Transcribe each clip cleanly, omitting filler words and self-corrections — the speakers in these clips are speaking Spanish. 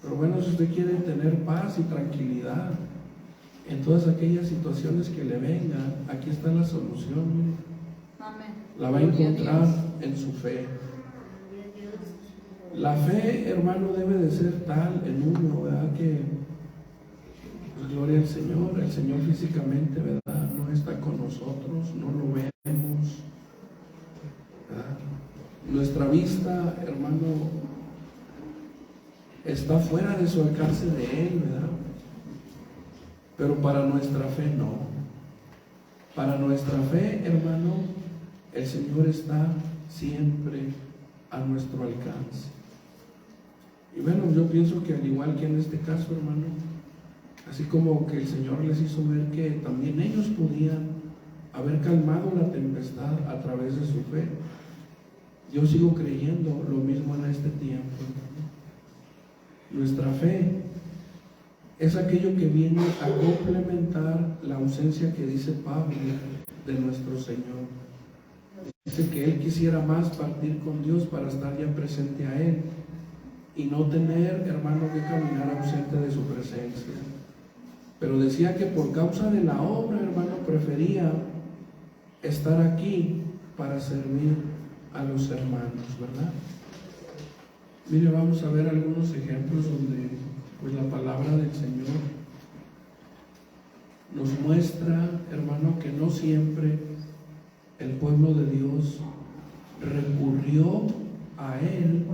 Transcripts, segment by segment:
Pero bueno, si usted quiere tener paz y tranquilidad en todas aquellas situaciones que le vengan, aquí está la solución, mire. Amén. La va a encontrar en su fe. La fe, hermano, debe de ser tal en uno, ¿verdad? Que, pues, gloria al Señor. El Señor físicamente, ¿verdad?, no está con nosotros, no lo vemos, ¿verdad? Nuestra vista, hermano, está fuera de su alcance de Él, ¿verdad? Pero para nuestra fe no. Para nuestra fe, hermano, el Señor está siempre a nuestro alcance. Y bueno, yo pienso que al igual que en este caso, hermano, así como que el Señor les hizo ver que también ellos podían haber calmado la tempestad a través de su fe, yo sigo creyendo lo mismo en este tiempo, hermano. Nuestra fe es aquello que viene a complementar la ausencia que dice Pablo de nuestro Señor. Dice que Él quisiera más partir con Dios para estar ya presente a Él y no tener, hermano, que caminar ausente de su presencia. Pero decía que por causa de la obra, hermano, prefería estar aquí para servir a los hermanos, ¿verdad? Mire, vamos a ver algunos ejemplos donde pues la palabra del Señor nos muestra, hermano, que no siempre el pueblo de Dios recurrió a Él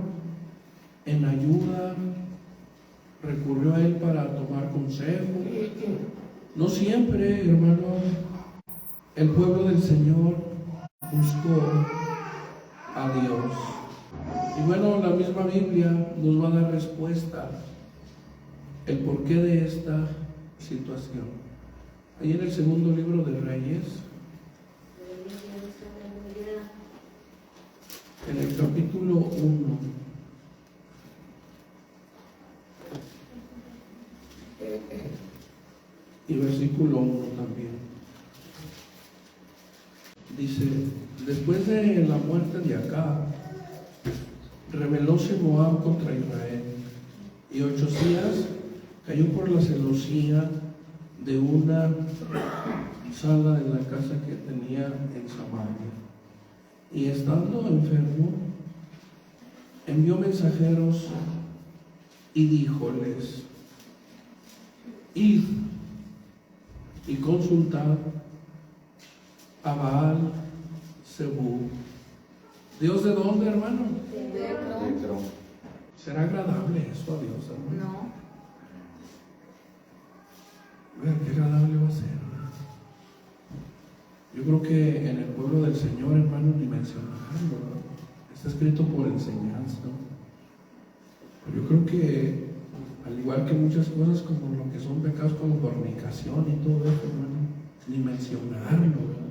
en ayuda, recurrió a Él para tomar consejo. No siempre, hermano, el pueblo del Señor buscó a Dios. Y bueno, la misma Biblia nos va a dar respuesta el porqué de esta situación. Ahí en el segundo libro de Reyes, en el capítulo 1, y versículo 1 también, dice: después de la muerte de Acab, rebelóse Moab contra Israel, y Ochzías cayó por la celosía de una sala de la casa que tenía en Samaria, y estando enfermo, envió mensajeros y díjoles: id y consultad a Baal Zebub. ¿Dios de dónde, hermano? De Ecrón. ¿Será agradable eso a Dios, hermano? No. Vean qué agradable va a ser. Yo creo que en el pueblo del Señor, hermano, ni mencionarlo, ¿no? Está escrito por enseñanza. Pero yo creo que, al igual que muchas cosas como lo que son pecados como fornicación y todo eso, hermano, ni mencionarlo, ¿verdad?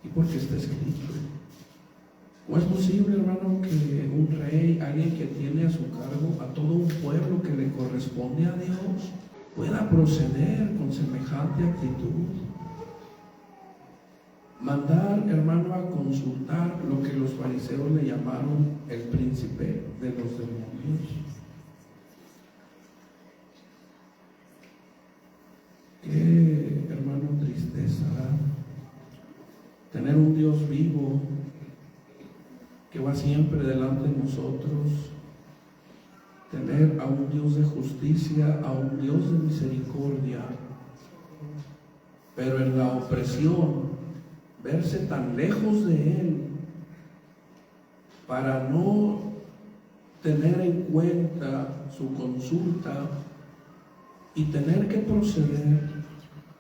Y porque está escrito. ¿Cómo es posible, hermano, que un rey, alguien que tiene a su cargo a todo un pueblo que le corresponde a Dios, pueda proceder con semejante actitud? Mandar, hermano, a consultar lo que los fariseos le llamaron el príncipe de los demonios. Qué, hermano, tristeza tener un Dios vivo que va siempre delante de nosotros, tener a un Dios de justicia, a un Dios de misericordia, pero en la opresión verse tan lejos de Él para no tener en cuenta su consulta y tener que proceder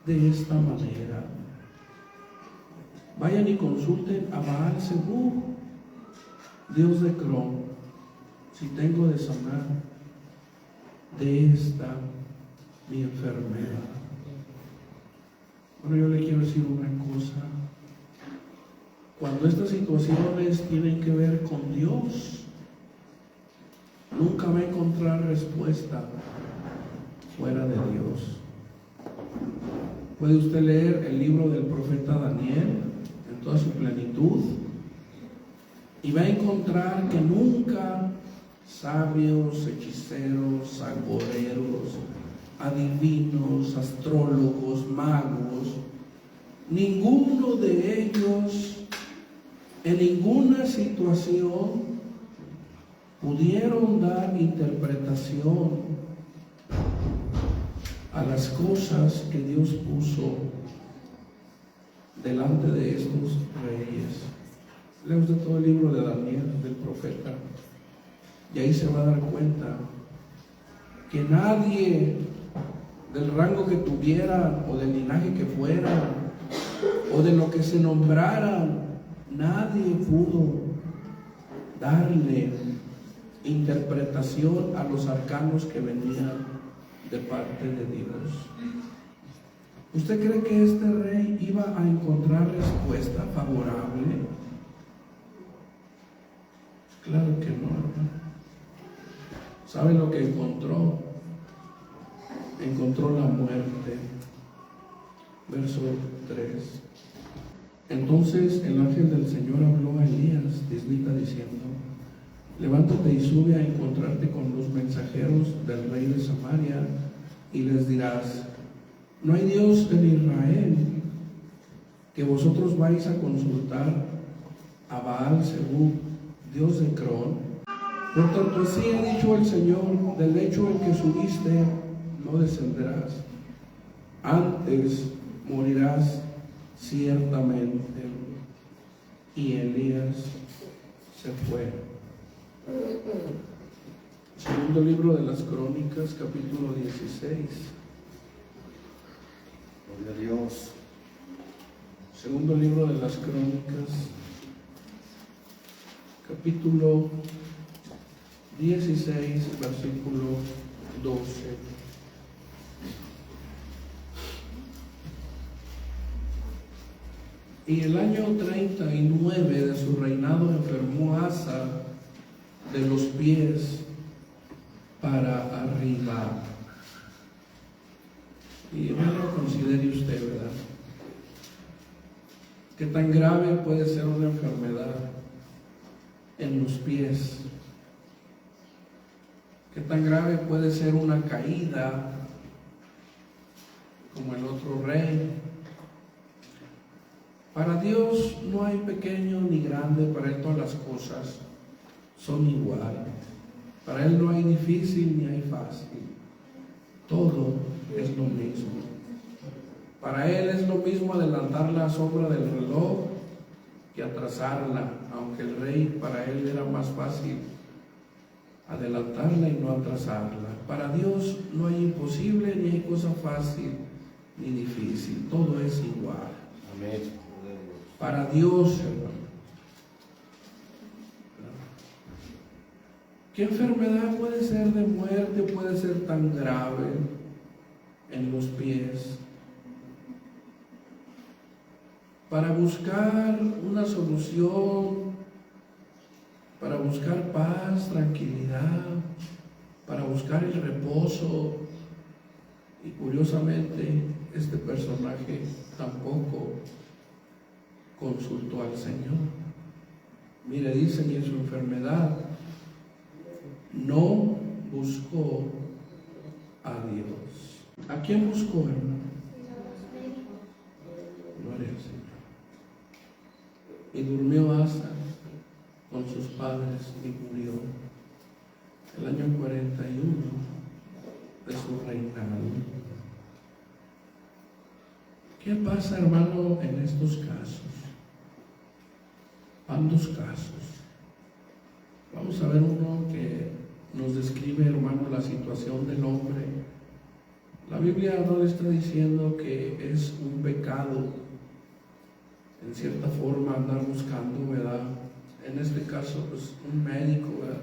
de esta manera. Vayan y consulten a Baal Zebub, Dios de Ecrón, si tengo de sanar de esta mi enfermedad. Bueno, yo le quiero decir una cosa. Cuando estas situaciones tienen que ver con Dios, nunca va a encontrar respuesta fuera de Dios. Puede usted leer el libro del profeta Daniel en toda su plenitud y va a encontrar que nunca sabios, hechiceros, agoreros, adivinos, astrólogos, magos. Ninguno de ellos en ninguna situación pudieron dar interpretación a las cosas que Dios puso delante de estos reyes. Lea usted todo el libro de Daniel, del profeta, y ahí se va a dar cuenta que nadie del rango que tuviera, o del linaje que fuera, o de lo que se nombrara, nadie pudo darle interpretación a los arcanos que venían de parte de Dios. ¿Usted cree que este rey iba a encontrar respuesta favorable? Claro que no, hermano. ¿Sabe lo que encontró? Encontró la muerte. Verso 3. Entonces el ángel del Señor habló a Elías, tisbita, diciendo: levántate y sube a encontrarte con los mensajeros del rey de Samaria, y les dirás: no hay Dios en Israel, que vosotros vais a consultar a Baal-Zebub, Dios de Crón. Por tanto, así ha dicho el Señor: del lecho en que subiste no descenderás, antes morirás ciertamente. Y Elías se fue. Segundo libro de las Crónicas, capítulo 16. Gloria a Dios. Segundo libro de las Crónicas, capítulo 16, versículo 12. Y el año 39 de su reinado enfermó Asa de los pies para arriba. Y bueno, considere usted, ¿verdad?, qué tan grave puede ser una enfermedad en los pies. Qué tan grave puede ser una caída como el otro rey. Para Dios no hay pequeño ni grande, para Él todas las cosas son iguales. Para Él no hay difícil ni hay fácil, todo es lo mismo. Para Él es lo mismo adelantar la sombra del reloj que atrasarla, aunque el rey, para Él era más fácil adelantarla y no atrasarla. Para Dios no hay imposible, ni hay cosa fácil ni difícil, todo es igual. Amén. Para Dios, hermano. ¿Qué enfermedad puede ser de muerte, puede ser tan grave en los pies? Para buscar una solución, para buscar paz, tranquilidad, para buscar el reposo. Y curiosamente, este personaje tampoco consultó al Señor. Mire, dice, y en su enfermedad no buscó a Dios. ¿A quién buscó, hermano? Gloria al Señor. Y durmió Asa con sus padres y murió el año 41 de su reinado. ¿Qué pasa, hermano, en estos casos? Van dos casos. Vamos a ver uno que nos describe, hermano, la situación del hombre. La Biblia no le está diciendo que es un pecado, en cierta forma, andar buscando, ¿verdad? En este caso, pues, un médico, ¿verdad?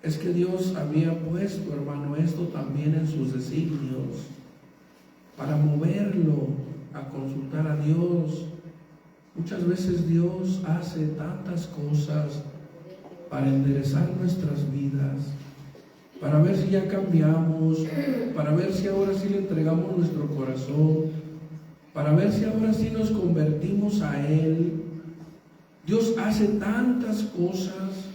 Es que Dios había puesto, hermano, esto también en sus designios, para moverlo a consultar a Dios. Muchas veces Dios hace tantas cosas para enderezar nuestras vidas, para ver si ya cambiamos, para ver si ahora sí le entregamos nuestro corazón, para ver si ahora sí nos convertimos a Él. Dios hace tantas cosas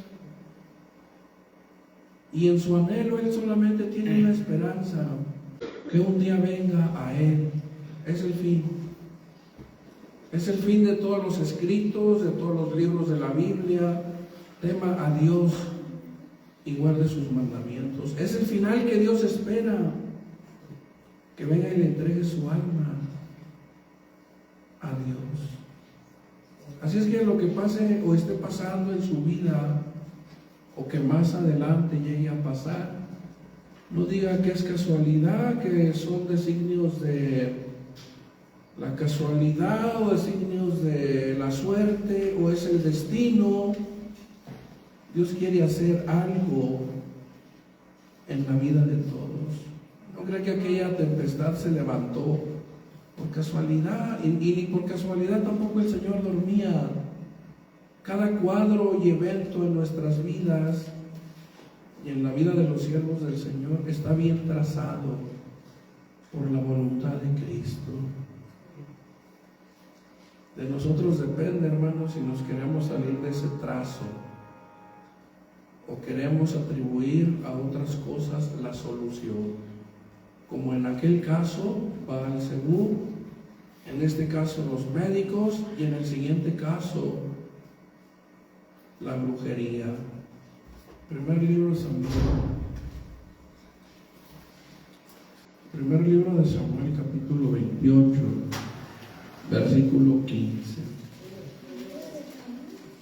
Y en su anhelo él solamente tiene una esperanza, que un día venga a él. Es el fin. Es el fin de todos los escritos, de todos los libros de la Biblia. Tema a Dios y guarde sus mandamientos. Es el final que Dios espera, que venga y le entregue su alma a Dios. Así es que lo que pase o esté pasando en su vida, o que más adelante llegue a pasar, no diga que es casualidad, que son designios de la casualidad o designios de la suerte o es el destino. Dios quiere hacer algo en la vida de todos. No crea que aquella tempestad se levantó por casualidad, y ni por casualidad tampoco el Señor dormía. Cada cuadro y evento en nuestras vidas y en la vida de los siervos del Señor está bien trazado por la voluntad de Cristo. De nosotros depende, hermanos, si nos queremos salir de ese trazo o queremos atribuir a otras cosas la solución. Como en aquel caso, Baal-Zebub, en este caso los médicos y en el siguiente caso la brujería. Primer libro de Samuel. Primer libro de Samuel, capítulo 28, versículo 15.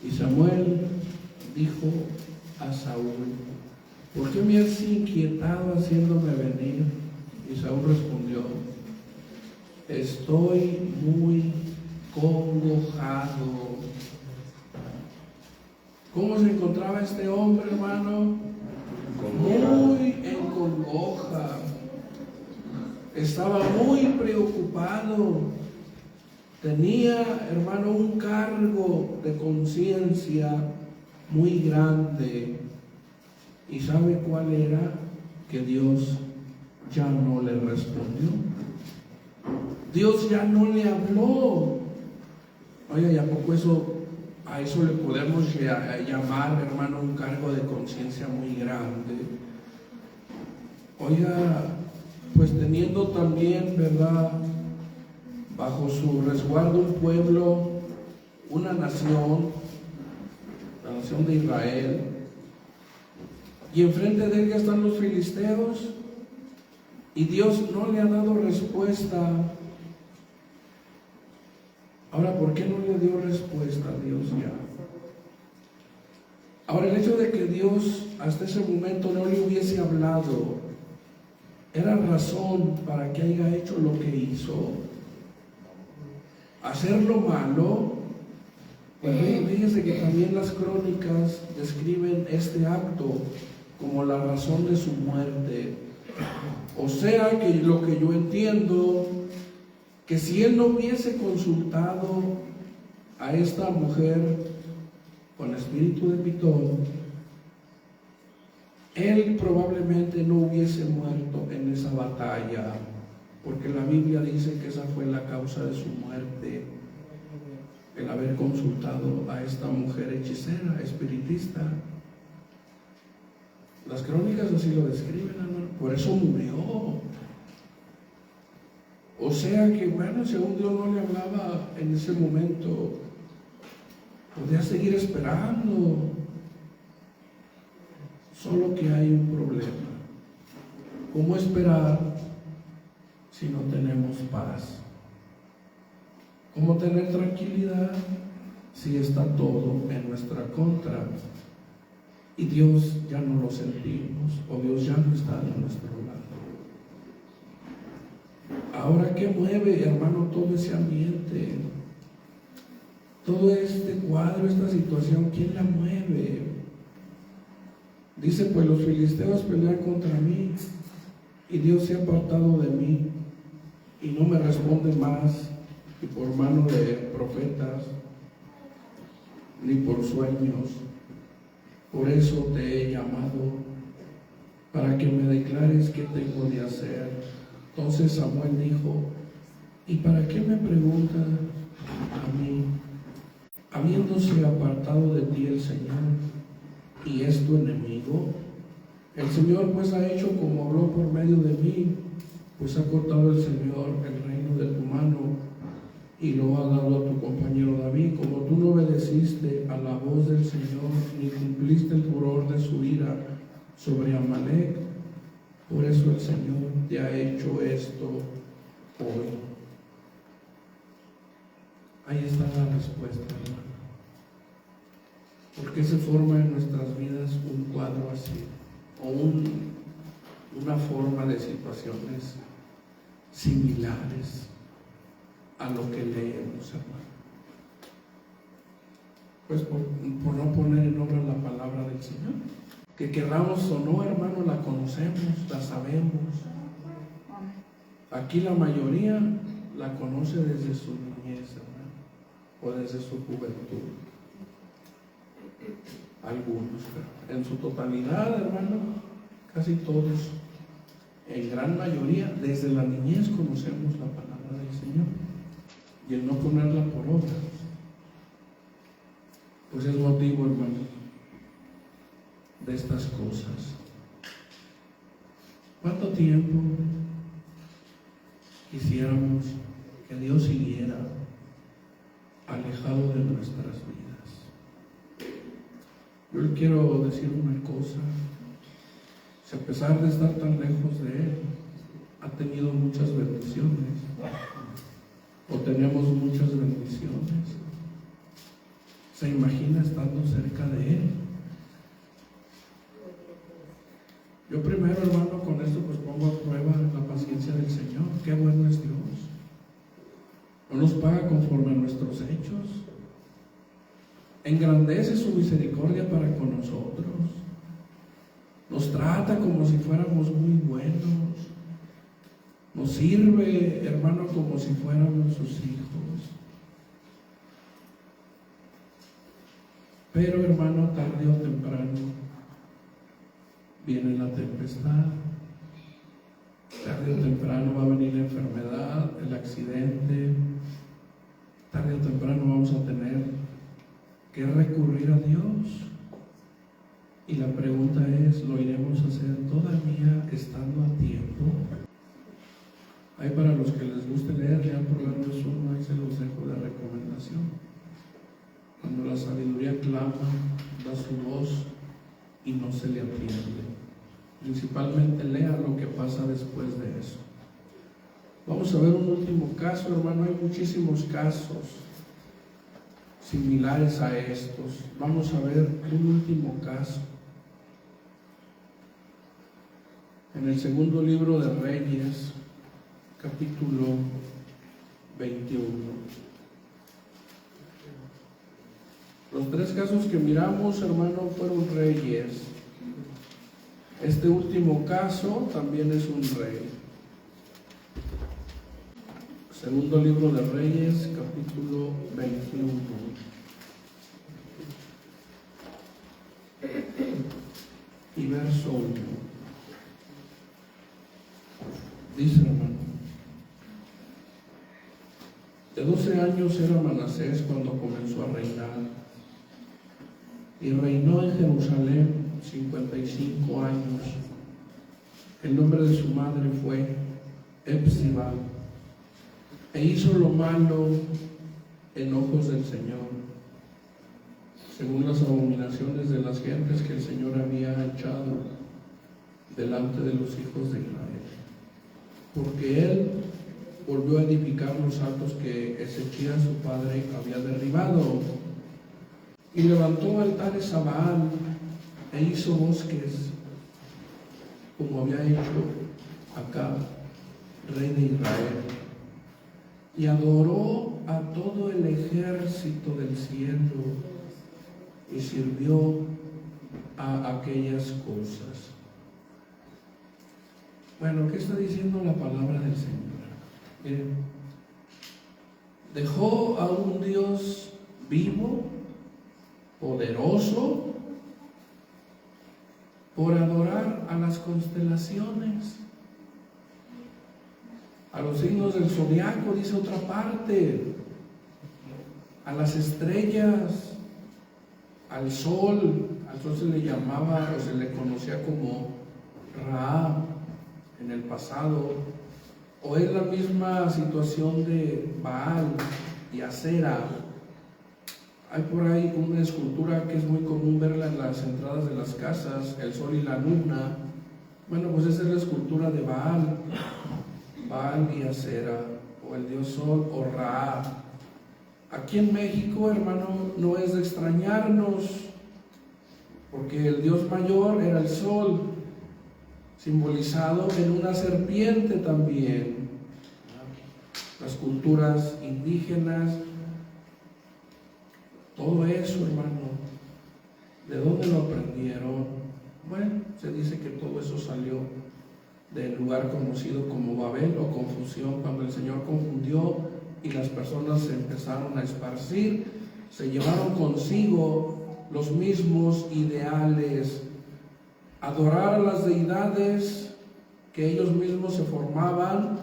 Y Samuel dijo a Saúl: ¿por qué me has inquietado haciéndome venir? Y Saúl respondió: estoy muy congojado. ¿Cómo se encontraba este hombre, hermano? Muy en congoja. Estaba muy preocupado. Tenía, hermano, un cargo de conciencia muy grande. ¿Y sabe cuál era? Que Dios ya no le respondió. Dios ya no le habló. Oiga, ¿y a poco a eso le podemos llamar, hermano, un cargo de conciencia muy grande? Oiga, pues teniendo también, ¿verdad?, bajo su resguardo un pueblo, una nación, la nación de Israel, y enfrente de él ya están los filisteos, y Dios no le ha dado respuesta. Ahora, ¿por qué no le dio respuesta a Dios ya? Ahora, el hecho de que Dios hasta ese momento no le hubiese hablado, ¿era razón para que haya hecho lo que hizo? Hacer lo malo. Pues fíjense que también las crónicas describen este acto como la razón de su muerte. O sea que lo que yo entiendo, que si él no hubiese consultado a esta mujer con espíritu de Pitón, él probablemente no hubiese muerto en esa batalla, porque la Biblia dice que esa fue la causa de su muerte, el haber consultado a esta mujer hechicera, espiritista. Las crónicas así lo describen, hermano. Por eso murió. O sea que, bueno, si aún Dios no le hablaba en ese momento, podía seguir esperando. Solo que hay un problema. ¿Cómo esperar si no tenemos paz? ¿Cómo tener tranquilidad si está todo en nuestra contra? Y Dios ya no lo sentimos, o Dios ya no está de nuestro lado. Ahora, ¿qué mueve, hermano, todo ese ambiente? Todo este cuadro, esta situación, ¿quién la mueve? Dice, pues los filisteos pelean contra mí, y Dios se ha apartado de mí, y no me responde más, ni por mano de profetas, ni por sueños. Por eso te he llamado, para que me declares qué tengo de hacer. Entonces Samuel dijo: ¿y para qué me preguntas a mí? Habiéndose apartado de ti el Señor, y es tu enemigo. El Señor pues ha hecho como habló por medio de mí, pues ha cortado el Señor el reino de tu mano y lo ha dado a tu compañero David. Como tú no obedeciste a la voz del Señor, ni cumpliste el furor de su ira sobre Amalec, por eso el Señor te ha hecho esto hoy. Ahí está la respuesta, hermano. ¿Por qué se forma en nuestras vidas un cuadro así? O una forma de situaciones similares a lo que leemos, hermano. Pues por no poner en obra la palabra del Señor. Que querramos o no, hermano, la conocemos, la sabemos. Aquí la mayoría la conoce desde su niñez, hermano, o desde su juventud. Algunos, pero en su totalidad, hermano, casi todos, en gran mayoría, desde la niñez conocemos la palabra del Señor. Y el no ponerla por obra, pues es motivo, hermano, de estas cosas. ¿Cuánto tiempo quisiéramos que Dios siguiera alejado de nuestras vidas? Yo le quiero decir una cosa: si a pesar de estar tan lejos de Él, ha tenido muchas bendiciones, o tenemos muchas bendiciones, ¿se imagina estando cerca de Él? Yo primero, hermano, con esto pues pongo a prueba la paciencia del Señor. Qué bueno es Dios. No nos paga conforme a nuestros hechos. Engrandece su misericordia para con nosotros. Nos trata como si fuéramos muy buenos. Nos sirve, hermano, como si fuéramos sus hijos. Pero, hermano, tarde o temprano viene la tempestad. Tarde o temprano va a venir la enfermedad, el accidente. Tarde o temprano vamos a tener que recurrir a Dios. Y la pregunta es, ¿lo iremos a hacer todavía estando a tiempo? Hay para los que les guste leer, lean Proverbios 1, ahí se los dejo de recomendación. Cuando la sabiduría clama, da su voz y no se le atiende. Principalmente lea lo que pasa después de eso. Vamos a ver un último caso, hermano. Hay muchísimos casos similares a estos. Vamos a ver un último caso. En el segundo libro de Reyes, capítulo 21. Los tres casos que miramos, hermano, fueron reyes. Este último caso también es un rey. Segundo libro de Reyes, capítulo 21. Y verso 1. Dice, hermano: de 12 años era Manasés cuando comenzó a reinar, y reinó en Jerusalén 55 años. El nombre de su madre fue Epsiba, e hizo lo malo en ojos del Señor, según las abominaciones de las gentes que el Señor había echado delante de los hijos de Israel. Porque él volvió a edificar los altos que Ezequías su padre había derribado, y levantó altares a Baal, e hizo bosques, como había hecho Acab, rey de Israel, y adoró a todo el ejército del cielo, y sirvió a aquellas cosas. Bueno, ¿qué está diciendo la palabra del Señor? Miren, dejó a un Dios vivo, poderoso, por adorar a las constelaciones, a los signos del zodiaco, dice otra parte, a las estrellas, al sol se le llamaba o se le conocía como Rahab en el pasado, o es la misma situación de Baal y Acera. Hay por ahí una escultura que es muy común verla en las entradas de las casas, el sol y la luna. Bueno, pues esa es la escultura de Baal y Acera, o el dios sol, o Rahab. Aquí en México, hermano, no es de extrañarnos, porque el dios mayor era el sol, simbolizado en una serpiente también. Las culturas indígenas, todo eso, hermano, ¿de dónde lo aprendieron? Bueno, se dice que todo eso salió del lugar conocido como Babel o confusión, cuando el Señor confundió y las personas se empezaron a esparcir, se llevaron consigo los mismos ideales, adorar a las deidades que ellos mismos se formaban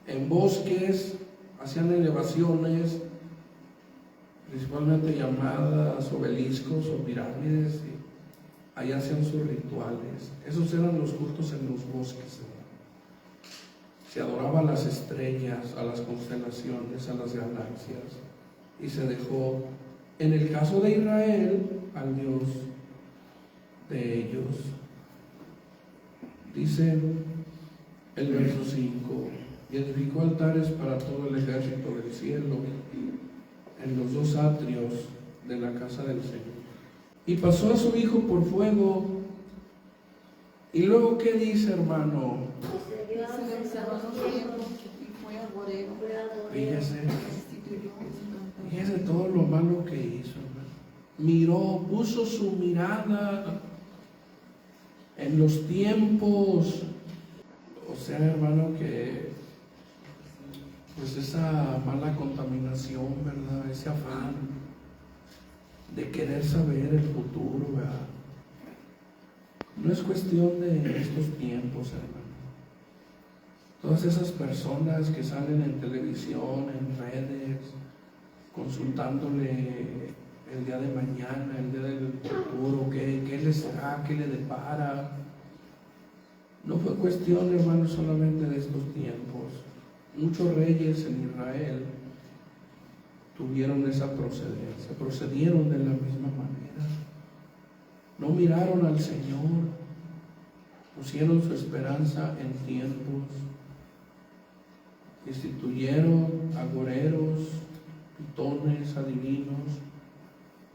en bosques, hacían elevaciones, principalmente llamadas obeliscos o pirámides, y allá hacían sus rituales. Esos eran los cultos en los bosques, hermano. Se adoraba a las estrellas, a las constelaciones, a las galaxias, y se dejó, en el caso de Israel, al Dios de ellos. Dice el verso 5: y edificó altares para todo el ejército del cielo en los dos atrios de la casa del Señor. Y pasó a su hijo por fuego. Y luego, ¿qué dice, hermano? Fíjese todo lo malo que hizo, hermano. Miró, puso su mirada en los tiempos. O sea, hermano, que pues esa mala contaminación, ¿verdad? Ese afán de querer saber el futuro, ¿verdad? No es cuestión de estos tiempos, hermano. Todas esas personas que salen en televisión, en redes, consultándole el día de mañana, el día del futuro, qué les será, qué le depara. No fue cuestión, hermano, solamente de estos tiempos. Muchos reyes en Israel tuvieron esa procedencia, procedieron de la misma manera. No miraron al Señor, pusieron su esperanza en tiempos, instituyeron agoreros, pitones, adivinos,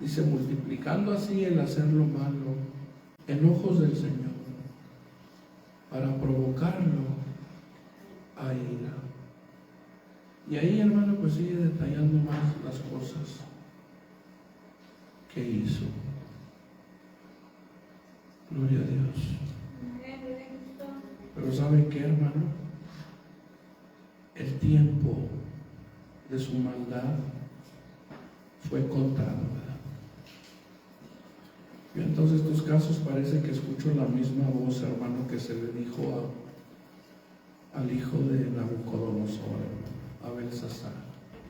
dice, multiplicando así el hacer lo malo, enojos del Señor, para provocarlo a ira. Y ahí, hermano, pues sigue detallando más las cosas que hizo. Gloria a Dios. Pero ¿saben qué, hermano? El tiempo de su maldad fue contado, ¿verdad? Y entonces estos casos parece que escucho la misma voz, hermano, que se le dijo al hijo de Nabucodonosor, a Belsasar,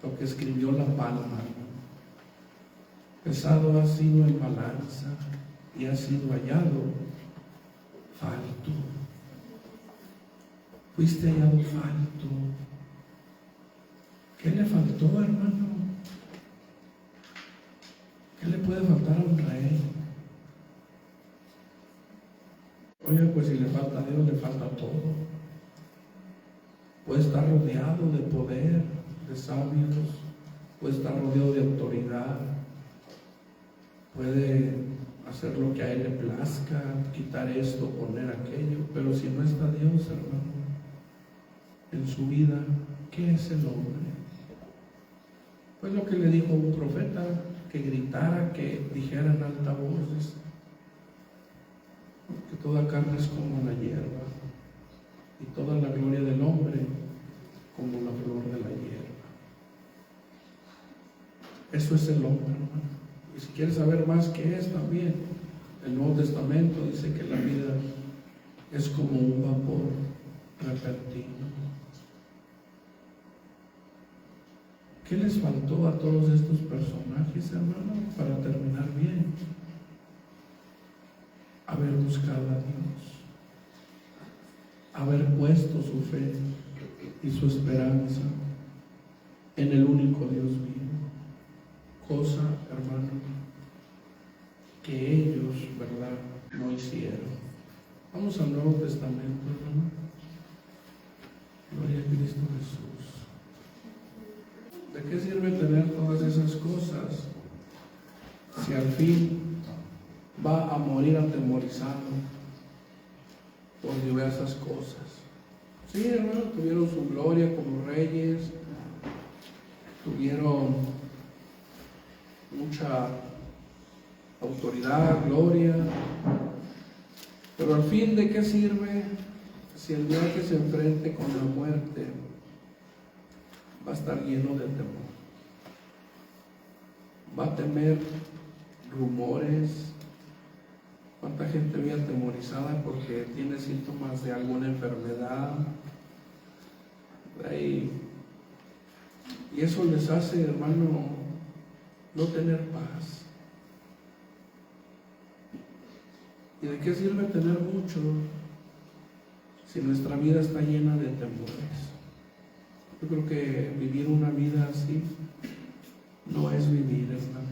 lo que escribió la palma. Pesado ha sido en balanza y ha sido hallado falto. Fuiste hallado falto. ¿Qué le faltó, hermano? ¿Qué le puede faltar a un rey? Oye, pues si le falta a Dios, le falta todo. Puede estar rodeado de poder, de sabios, puede estar rodeado de autoridad, puede hacer lo que a él le plazca, quitar esto, poner aquello, pero si no está Dios, hermano, en su vida, ¿qué es el hombre? Pues lo que le dijo un profeta, que gritara, que dijera en alta voz, que toda carne es como la hierba, y toda la gloria del hombre como la flor de la hierba. Eso es el hombre, hermano. Y si quieres saber más qué es también, el Nuevo Testamento dice que la vida es como un vapor repentino. ¿Qué les faltó a todos estos personajes, hermano, para terminar bien? Haber buscado a Dios. haber puesto su fe y su esperanza en el único Dios vivo. Cosa, hermano, que ellos, ¿verdad?, no hicieron. Vamos al Nuevo Testamento, hermano. Gloria a Cristo Jesús. ¿De qué sirve tener todas esas cosas si al fin va a morir atemorizado por diversas cosas? Sí, hermano, tuvieron su gloria como reyes, tuvieron mucha autoridad, gloria, pero al fin, ¿de qué sirve si el día que se enfrente con la muerte va a estar lleno de temor? Va a temer rumores. ¿Cuánta gente vive atemorizada porque tiene síntomas de alguna enfermedad? Y eso les hace, hermano, no tener paz. ¿Y de qué sirve tener mucho si nuestra vida está llena de temores? Yo creo que vivir una vida así no es vivir, hermano.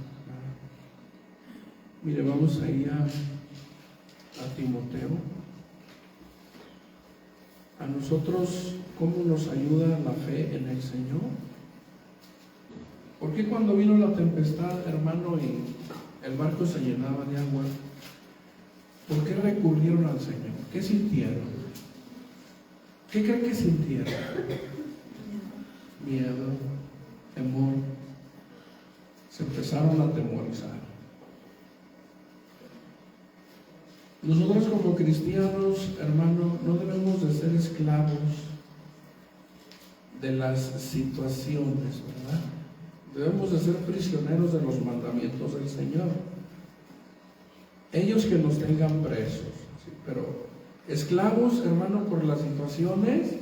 Mire, vamos ahí a Timoteo. A nosotros, ¿cómo nos ayuda la fe en el Señor? ¿Por qué cuando vino la tempestad, hermano, y el barco se llenaba de agua, por qué recurrieron al Señor? ¿Qué sintieron? ¿Qué creen que sintieron? Miedo, temor. Se empezaron a atemorizar. Nosotros como cristianos, hermano, no debemos de ser esclavos de las situaciones, ¿verdad? Debemos de ser prisioneros de los mandamientos del Señor. Ellos que nos tengan presos, ¿sí? Pero esclavos, hermano, por las situaciones,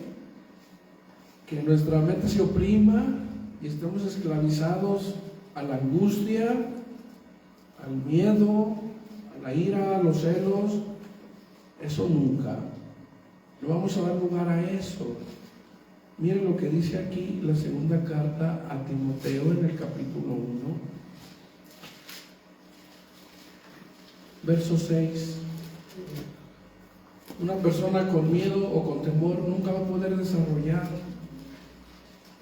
que nuestra mente se oprima y estemos esclavizados a la angustia, al miedo, a la ira, a los celos. Eso nunca. No vamos a dar lugar a eso. Miren lo que dice aquí la segunda carta a Timoteo en el capítulo 1, verso 6. Una persona con miedo o con temor nunca va a poder desarrollar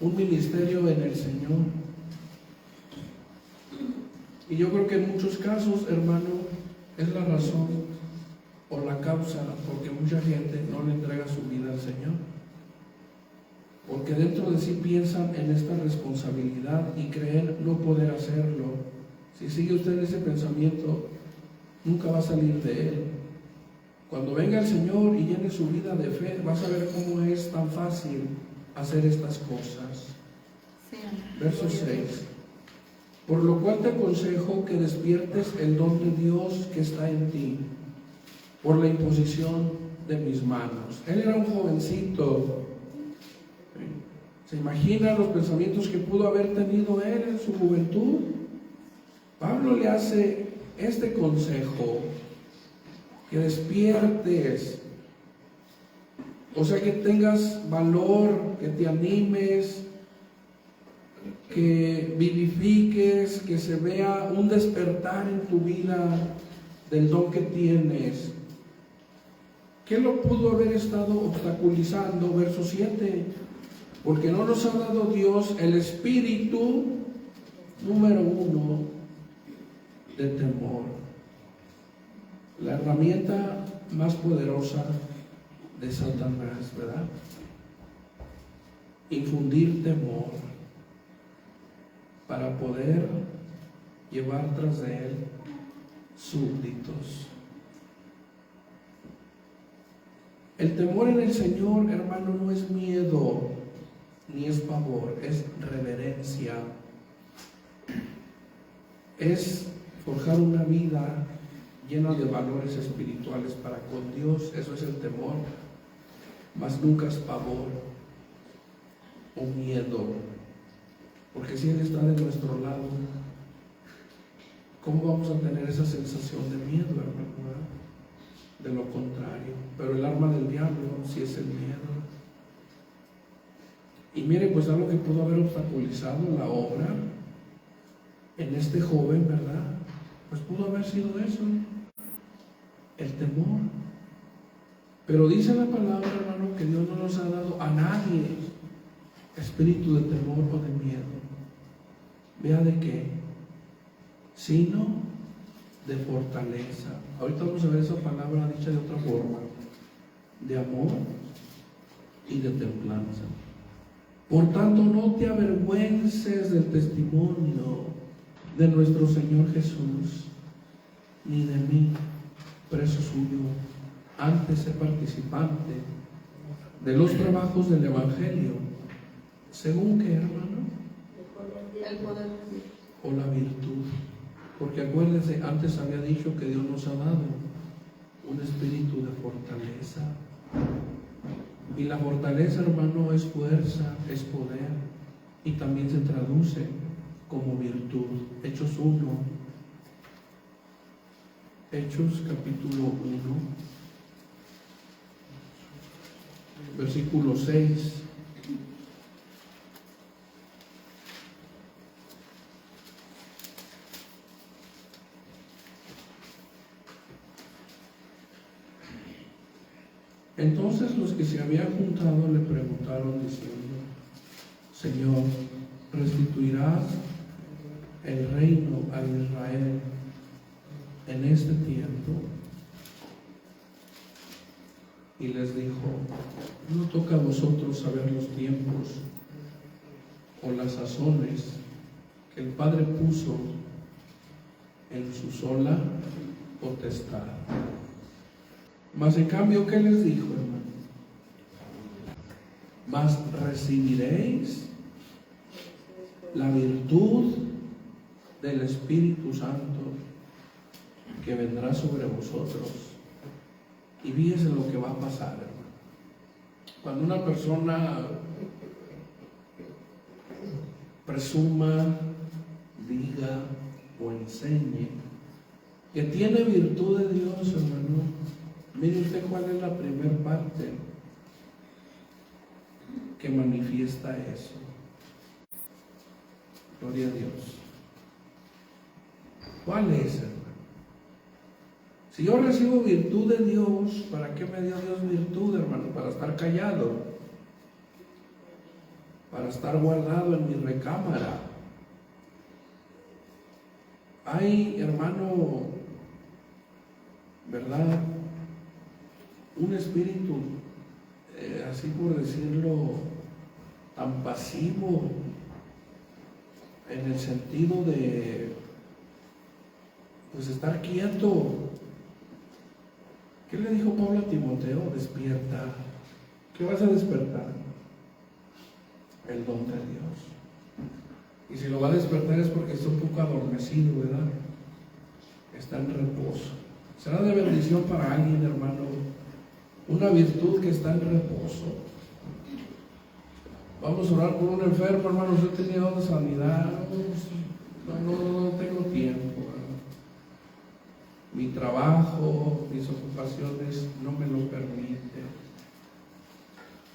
un ministerio en el Señor. Y yo creo que en muchos casos, hermano, es la razón o la causa porque mucha gente no le entrega su vida al Señor. Porque dentro de sí piensan en esta responsabilidad y creen no poder hacerlo. Si sigue usted ese pensamiento, nunca va a salir de él. Cuando venga el Señor y llene su vida de fe, vas a ver cómo es tan fácil hacer estas cosas. Sí. Verso 6. Por lo cual te aconsejo que despiertes el don de Dios que está en ti, por la imposición de mis manos. Él era un jovencito. ¿Se imagina los pensamientos que pudo haber tenido él en su juventud? Pablo le hace este consejo, que despiertes, o sea, que tengas valor, que te animes, que vivifiques, que se vea un despertar en tu vida del don que tienes. ¿Qué lo pudo haber estado obstaculizando? Verso 7. Porque no nos ha dado Dios el espíritu, número 1, de temor. La herramienta más poderosa de Satanás, ¿verdad? Infundir temor para poder llevar tras de él súbditos. El temor en el Señor, hermano, no es miedo ni es pavor, es reverencia. Es forjar una vida llena de valores espirituales para con Dios. Eso es el temor, mas nunca es pavor o miedo, porque si Él está de nuestro lado, ¿cómo vamos a tener esa sensación de miedo, hermano? de lo contrario. Pero el arma del diablo sí es el miedo. Y mire, pues algo que pudo haber obstaculizado la obra en este joven, ¿verdad? Pues pudo haber sido eso, el temor. Pero dice la palabra, hermano, que Dios no nos ha dado a nadie espíritu de temor o de miedo. ¿Vea de qué? Sino de fortaleza. Ahorita vamos a ver esa palabra dicha de otra forma. De amor y de templanza. Por tanto, no te avergüences del testimonio de nuestro Señor Jesús, ni de mí, preso suyo. Antes sé participante de los trabajos del Evangelio. ¿Según qué, hermano? El poder. O la virtud. Porque acuérdense, antes había dicho que Dios nos ha dado un espíritu de fortaleza. Y la fortaleza, hermano, es fuerza, es poder. Y también se traduce como virtud. Hechos 1. Hechos capítulo 1. Versículo 6. Entonces los que se habían juntado le preguntaron diciendo: Señor, ¿restituirás el reino a Israel en este tiempo? Y les dijo: no toca a vosotros saber los tiempos o las sazones que el Padre puso en su sola potestad. Mas en cambio, ¿qué les dijo, hermano? Mas recibiréis la virtud del Espíritu Santo que vendrá sobre vosotros. Y fíjense lo que va a pasar, hermano. Cuando una persona presuma, diga o enseñe que tiene virtud de Dios, hermano, mire usted cuál es la primera parte que manifiesta eso. Gloria a Dios. ¿Cuál es, hermano? Si yo recibo virtud de Dios, ¿para qué me dio Dios virtud, hermano? Para estar callado, para estar guardado en mi recámara. Hay, hermano, ¿verdad?, un espíritu, así por decirlo, tan pasivo, en el sentido de, pues, estar quieto. ¿Qué le dijo Pablo a Timoteo? Despierta. ¿Qué vas a despertar? El don de Dios. Y si lo va a despertar es porque está un poco adormecido, ¿verdad? Está en reposo. Será de bendición para alguien, hermano, una virtud que está en reposo. Vamos a orar por un enfermo, hermano. Usted tenía don de sanidad. No tengo tiempo, ¿verdad? Mi trabajo, mis ocupaciones no me lo permiten.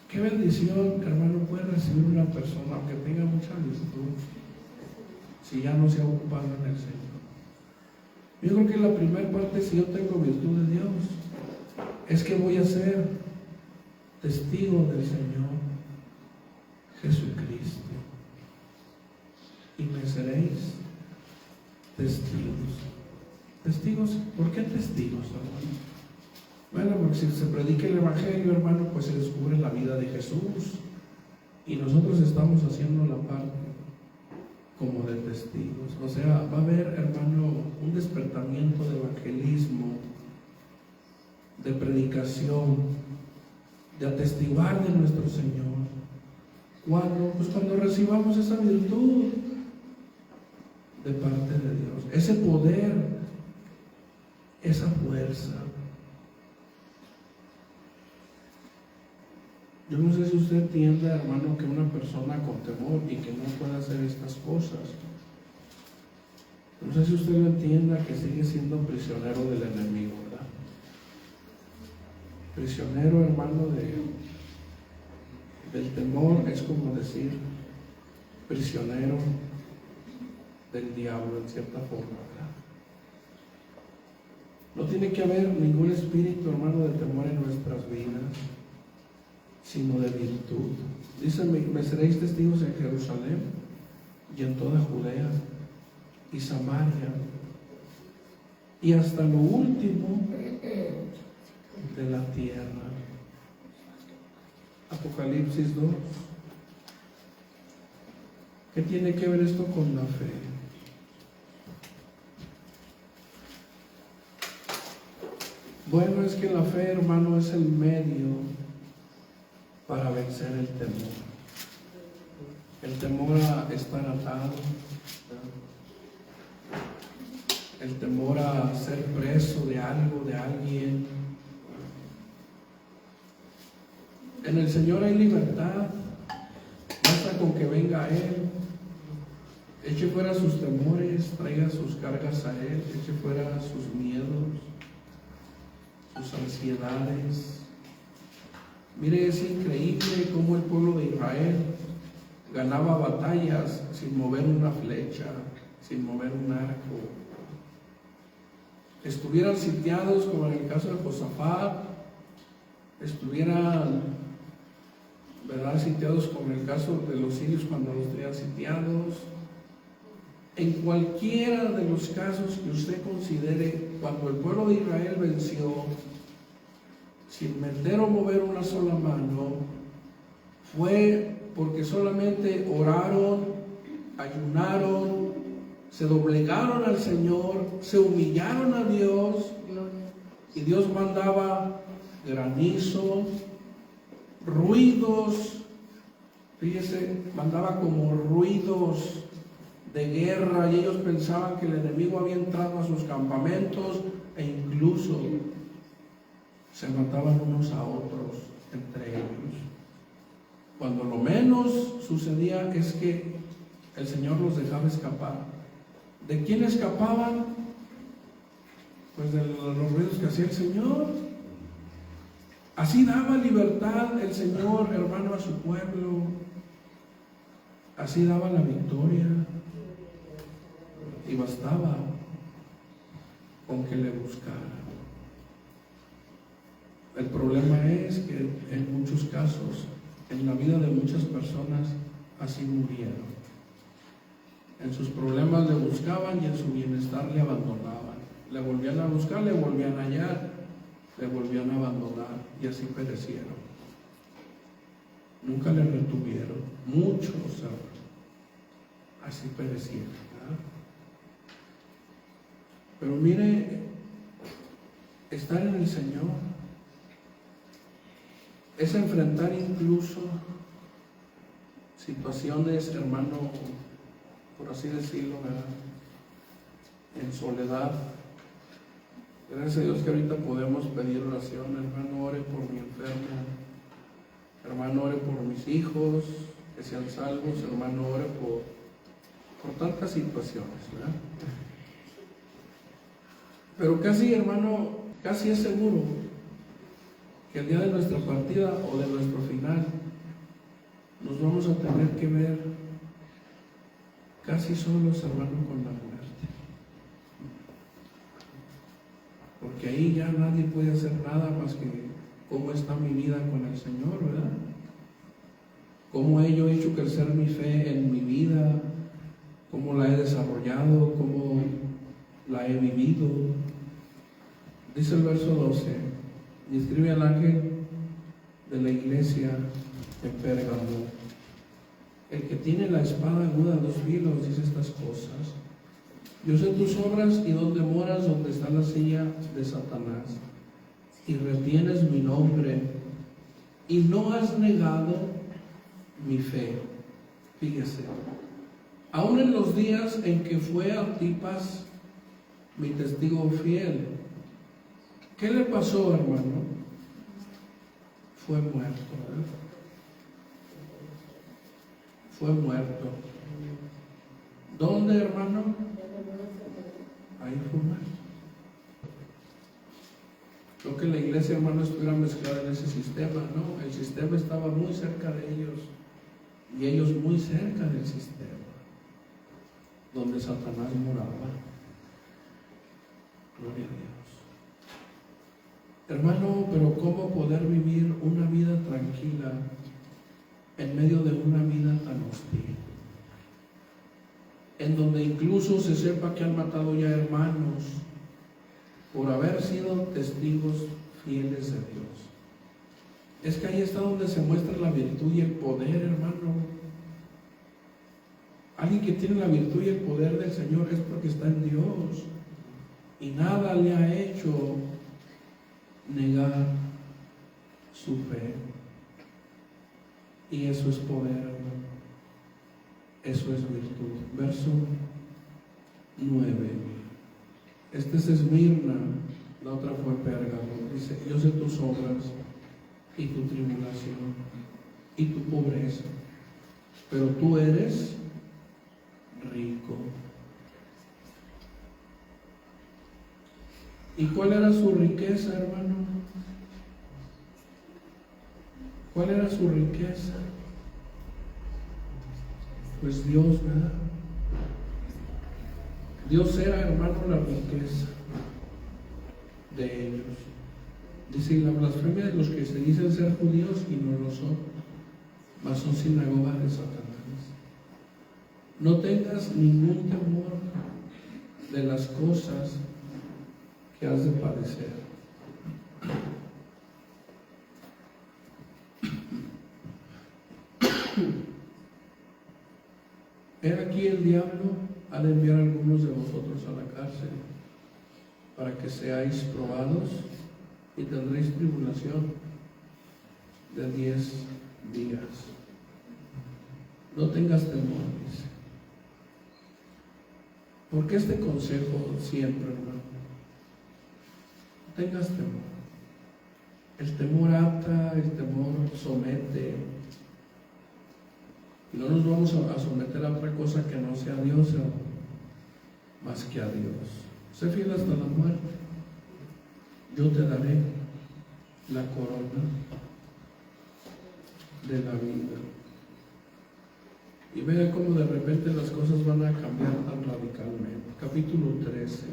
Qué bendición, hermano, puede recibir una persona, aunque tenga mucha virtud, si ya no se ha ocupado en el Señor. Yo creo que la primera parte, si yo tengo virtud de Dios, es que voy a ser testigo del Señor Jesucristo. Y me seréis testigos. Testigos, ¿por qué testigos, hermano? Bueno, porque si se predica el Evangelio, hermano, pues se descubre la vida de Jesús. Y nosotros estamos haciendo la parte como de testigos. O sea, va a haber, hermano, un despertamiento de evangelismo, de predicación, de atestiguar de nuestro Señor. ¿Cuándo? Pues cuando recibamos esa virtud de parte de Dios, ese poder, esa fuerza. Yo no sé si usted entiende, hermano, que una persona con temor y que no puede hacer estas cosas, no sé si usted lo entienda, que sigue siendo prisionero del enemigo, ¿verdad? Prisionero, hermano, del temor es como decir prisionero del diablo en cierta forma, ¿verdad? No tiene que haber ningún espíritu, hermano, de temor en nuestras vidas, sino de virtud. Dice, me seréis testigos en Jerusalén y en toda Judea y Samaria y hasta lo último de la tierra. Apocalipsis 2. ¿Qué tiene que ver esto con la fe? Bueno, es que la fe, hermano, es el medio para vencer el temor. El temor a estar atado, el temor a ser preso de algo, de alguien. En el Señor hay libertad. Basta con que venga a Él, eche fuera sus temores, traiga sus cargas a Él, eche fuera sus miedos, sus ansiedades. Mire, es increíble cómo el pueblo de Israel ganaba batallas sin mover una flecha, sin mover un arco. Estuvieran sitiados, como en el caso de Josafat, estuvieran, ¿verdad?, sitiados, como en el caso de los sirios cuando los tenían sitiados. En cualquiera de los casos que usted considere, cuando el pueblo de Israel venció, sin meter o mover una sola mano, fue porque solamente oraron, ayunaron, se doblegaron al Señor, se humillaron a Dios, y Dios mandaba granizo, ruidos, fíjese, mandaba como ruidos de guerra, y ellos pensaban que el enemigo había entrado a sus campamentos, e incluso se mataban unos a otros entre ellos. Cuando lo menos sucedía es que el Señor los dejaba escapar. ¿De quién escapaban? Pues de los ruidos que hacía el Señor. Así daba libertad el Señor, hermano, a su pueblo. Así daba la victoria. Y bastaba con que le buscaran. El problema es que en muchos casos, en la vida de muchas personas, así murieron. En sus problemas le buscaban y en su bienestar le abandonaban. Le volvían a buscar, le volvían a hallar, le volvían a abandonar, y así perecieron. Nunca le retuvieron. Muchos así perecieron, ¿verdad? Pero mire, estar en el Señor es enfrentar incluso situaciones, hermano, por así decirlo, ¿verdad?, en soledad. Gracias a Dios que ahorita podemos pedir oración. Hermano, ore por mi enfermo. Hermano, ore por mis hijos, que sean salvos. Hermano, ore por tantas situaciones, ¿verdad? Pero casi, hermano, casi es seguro que el día de nuestra partida o de nuestro final nos vamos a tener que ver casi solos, hermano, con la muerte. Porque ahí ya nadie puede hacer nada más que cómo está mi vida con el Señor, ¿verdad? Cómo yo he hecho crecer mi fe en mi vida, cómo la he desarrollado, cómo la he vivido. Dice el verso 12, y escribe al ángel de la iglesia en Pérgamo: el que tiene la espada aguda a dos filos dice estas cosas: yo sé tus obras y dónde moras, donde está la silla de Satanás, y retienes mi nombre y no has negado mi fe. Fíjese, aún en los días en que fue Antipas mi testigo fiel, ¿qué le pasó, hermano? Fue muerto, ¿verdad? Fue muerto. ¿Dónde, hermano? Ahí fue muerto. Lo que la iglesia iglesia, hermano, estuviera mezclada en ese sistema, no, el sistema estaba muy cerca de ellos y ellos muy cerca del sistema donde Satanás moraba. Gloria a Dios. Hermano, pero ¿cómo poder vivir una vida tranquila en medio de una vida tan hostil? En donde incluso se sepa que han matado ya hermanos por haber sido testigos fieles de Dios. Es que ahí está donde se muestra la virtud y el poder, hermano. Alguien que tiene la virtud y el poder del Señor es porque está en Dios y nada le ha hecho negar su fe. Y eso es poder, hermano. Eso es virtud. Verso 9. Este es Esmirna, la otra fue Pérgamo. Dice: yo sé tus obras y tu tribulación y tu pobreza, pero tú eres rico. ¿Y cuál era su riqueza, hermano? ¿Cuál era su riqueza? Pues Dios, ¿verdad? Dios era, hermano, la riqueza de ellos. Dice: la blasfemia de los que se dicen ser judíos y no lo son, mas son sinagoga de Satanás. No tengas ningún temor de las cosas que has de padecer. He aquí el diablo ha de enviar a algunos de vosotros a la cárcel para que seáis probados y tendréis tribulación de 10 días. No tengas temor, dice. Porque este consejo siempre, hermano, no tengas temor. El temor ata, el temor somete. Y no nos vamos a someter a otra cosa que no sea Dios, hermano, más que a Dios. Sé fiel hasta la muerte. Yo te daré la corona de la vida. Y vea cómo de repente las cosas van a cambiar tan radicalmente. Capítulo 13,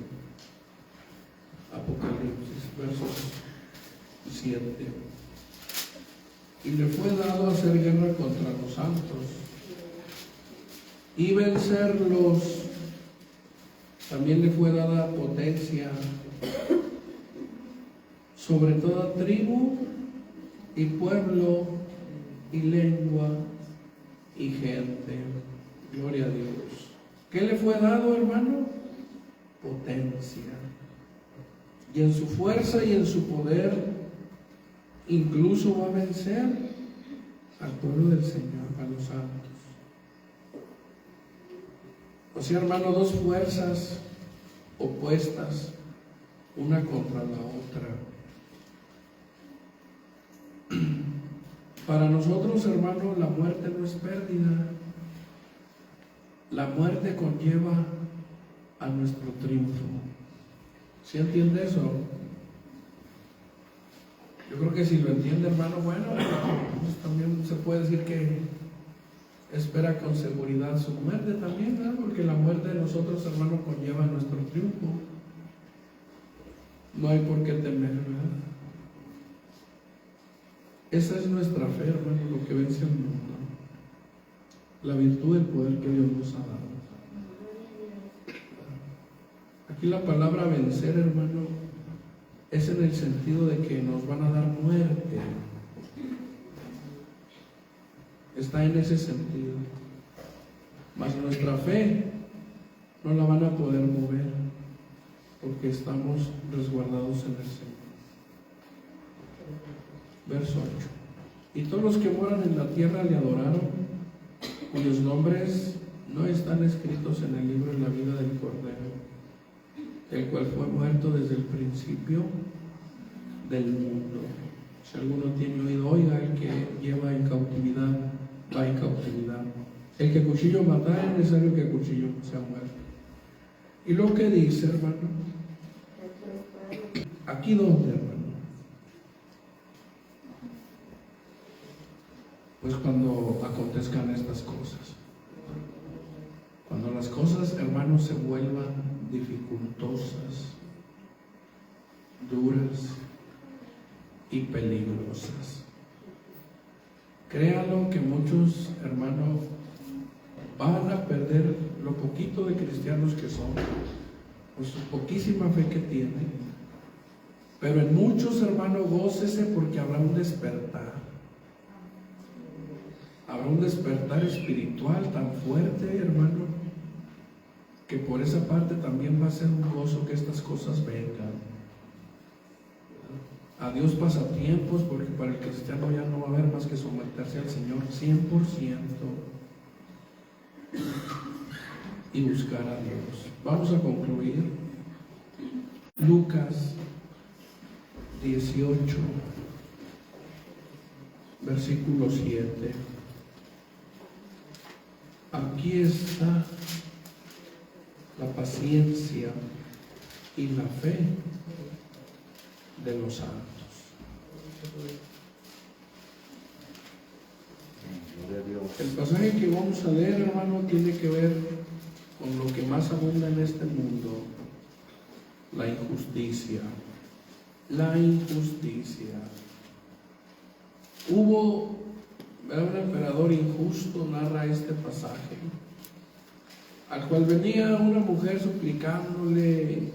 Apocalipsis, versos 7. Y le fue dado hacer guerra contra los santos y vencerlos. También le fue dada potencia sobre toda tribu y pueblo y lengua y gente. Gloria a Dios. ¿Qué le fue dado, hermano? Potencia. Y en su fuerza y en su poder incluso va a vencer al pueblo del Señor, a los santos. O sea, hermano, dos fuerzas opuestas, una contra la otra. Para nosotros, hermano, la muerte no es pérdida. La muerte conlleva a nuestro triunfo. ¿Sí entiende eso? Yo creo que si lo entiende, hermano, bueno, pues también se puede decir que espera con seguridad su muerte también, ¿verdad? Porque la muerte de nosotros, hermano, conlleva nuestro triunfo. No hay por qué temer, ¿verdad? Esa es nuestra fe, hermano, lo que vence al mundo. La virtud del poder que Dios nos ha dado. Aquí la palabra vencer, hermano, es en el sentido de que nos van a dar muerte. Está en ese sentido. Mas nuestra fe no la van a poder mover porque estamos resguardados en el Señor. Verso 8. Y todos los que moran en la tierra le adoraron, cuyos nombres no están escritos en el libro de la vida del Cordero, el cual fue muerto desde el principio del mundo. Si alguno tiene oído, oiga. El que lleva en cautividad va en cautividad. El que cuchillo matara, es necesario que cuchillo sea muerto. Y lo que dice, hermano, aquí donde, hermano, pues cuando acontezcan estas cosas. Cuando las cosas, hermanos, se vuelvan dificultosas, duras y peligrosas. Créanlo que muchos, hermanos, van a perder lo poquito de cristianos que son, por su poquísima fe que tienen. Pero en muchos, hermanos, gócese porque habrá un despertar. Habrá un despertar espiritual tan fuerte, hermano, que por esa parte también va a ser un gozo que estas cosas vengan. A Dios pasatiempos, porque para el cristiano ya no va a haber más que someterse al Señor 100% y buscar a Dios. Vamos a concluir. Lucas 18, versículo 7. Aquí está la paciencia y la fe de los santos. El pasaje que vamos a leer, hermano, tiene que ver con lo que más abunda en este mundo: la injusticia. La injusticia. Hubo un emperador injusto, narra este pasaje, al cual venía una mujer suplicándole,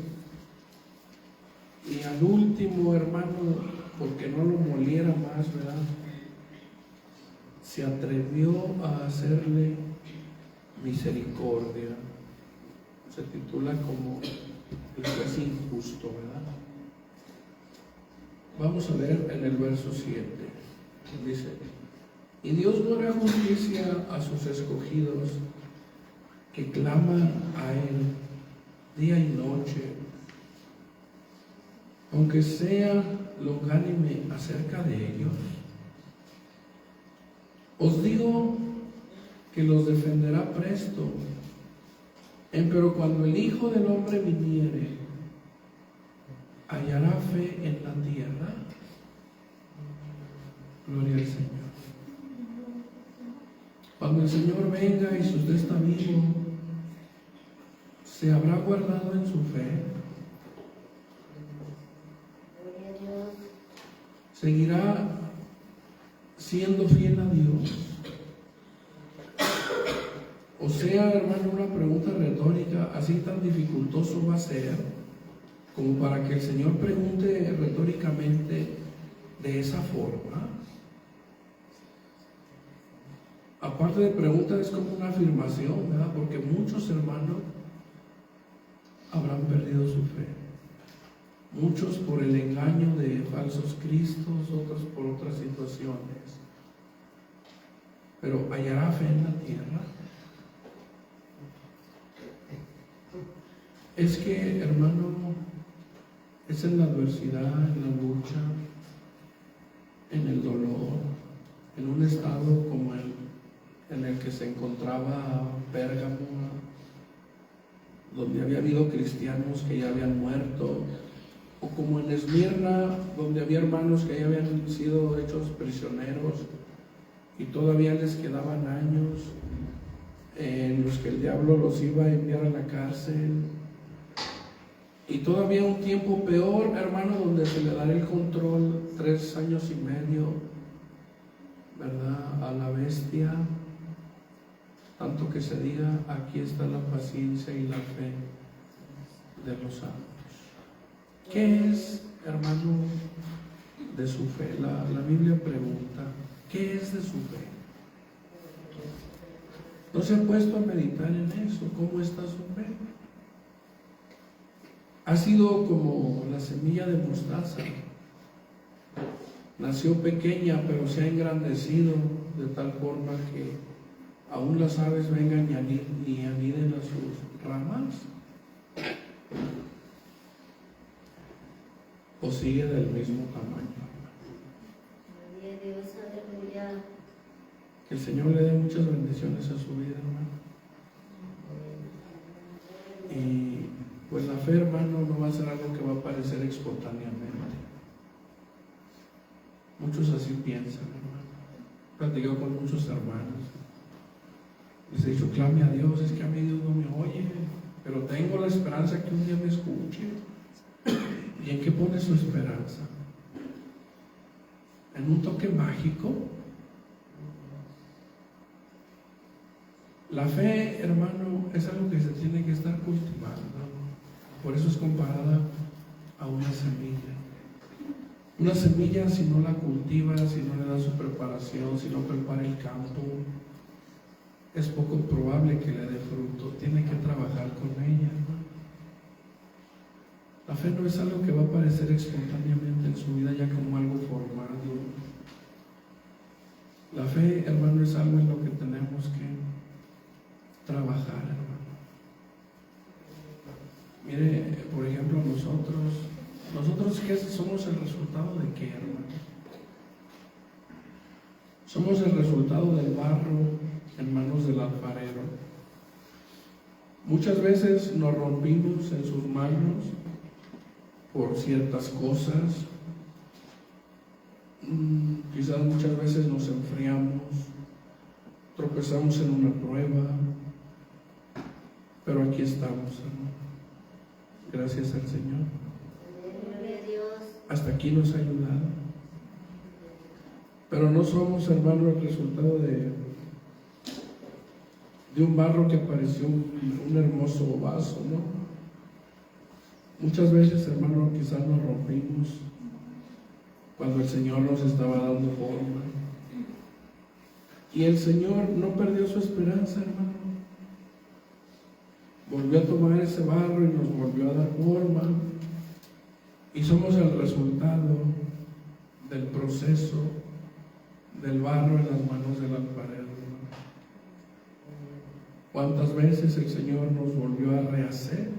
y al último, hermano, porque no lo moliera más, ¿verdad?, se atrevió a hacerle misericordia. Se titula como el juez injusto, ¿verdad? Vamos a ver en el verso 7. Dice: y Dios no hará justicia a sus escogidos que claman a Él día y noche, aunque sea longánime acerca de ellos. Os digo que los defenderá presto, pero cuando el Hijo del Hombre viniere, ¿hallará fe en la tierra? Gloria al Señor. Cuando el Señor venga y si usted está vivo, ¿se habrá guardado en su fe? ¿Seguirá siendo fiel a Dios? O sea, hermano, una pregunta retórica, así tan dificultoso va a ser como para que el Señor pregunte retóricamente de esa forma. Aparte de pregunta, es como una afirmación, ¿verdad? Porque muchos hermanos habrán perdido su fe. Muchos por el engaño de falsos cristos, otros por otras situaciones. Pero ¿hallará fe en la tierra? Es que, hermano, es en la adversidad, en la lucha, en el dolor, en un estado como en el que se encontraba Pérgamo, donde había habido cristianos que ya habían muerto, o como en Esmirna, donde había hermanos que ya habían sido hechos prisioneros y todavía les quedaban años en los que el diablo los iba a enviar a la cárcel. Y todavía un tiempo peor, hermano, donde se le dará el control 3 años y medio, ¿verdad?, a la bestia. Tanto que se diga, aquí está la paciencia y la fe de los santos. ¿Qué es, hermano, de su fe? La Biblia pregunta, ¿qué es de su fe? ¿No se ha puesto a meditar en eso? ¿Cómo está su fe? Ha sido como la semilla de mostaza. Nació pequeña, pero se ha engrandecido de tal forma que aún las aves vengan y aniden a sus ramas. ¿O sigue del mismo tamaño? Que el Señor le dé muchas bendiciones a su vida, hermano. Y pues la fe, hermano, no va a ser algo que va a aparecer espontáneamente. Muchos así piensan, hermano. platicado con muchos hermanos. Les he dicho, clame a Dios, es que a mí Dios no me oye, pero tengo la esperanza que un día me escuche. ¿Y en qué pone su esperanza? ¿En un toque mágico? La fe, hermano, es algo que se tiene que estar cultivando. Por eso es comparada a una semilla. Una semilla, si no la cultiva, si no le da su preparación, si no prepara el campo, es poco probable que le dé fruto. Tiene que trabajar con ella, hermano. La fe no es algo que va a aparecer espontáneamente en su vida ya como algo formado. La fe, hermano, es algo en lo que tenemos que trabajar, hermano. Mire, por ejemplo, nosotros ¿qué somos el resultado de qué, hermano? Somos el resultado del barro en manos del alfarero. Muchas veces nos rompimos en sus manos por ciertas cosas. Quizás muchas veces nos enfriamos, tropezamos en una prueba, pero aquí estamos, hermano. Gracias al Señor. Hasta aquí nos ha ayudado. Pero no somos, hermano, el resultado de un barro que pareció un hermoso vaso, ¿no? Muchas veces, hermano, quizás nos rompimos cuando el Señor nos estaba dando forma. Y el Señor no perdió su esperanza, hermano. Volvió a tomar ese barro y nos volvió a dar forma. Y somos el resultado del proceso del barro en las manos del alfarero. ¿Cuántas veces el Señor nos volvió a rehacer?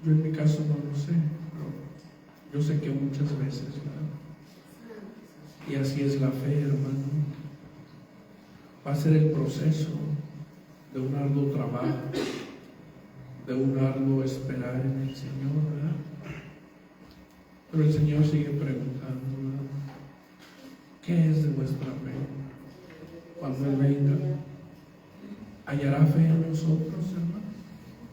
Yo en mi caso no lo sé, pero yo sé que muchas veces, ¿verdad? Y así es la fe, hermano. Va a ser el proceso de un arduo trabajo, de un arduo esperar en el Señor, ¿verdad? Pero el Señor sigue preguntando, ¿verdad? ¿Qué es de vuestra fe? Cuando Él venga, ¿hallará fe en nosotros, hermano?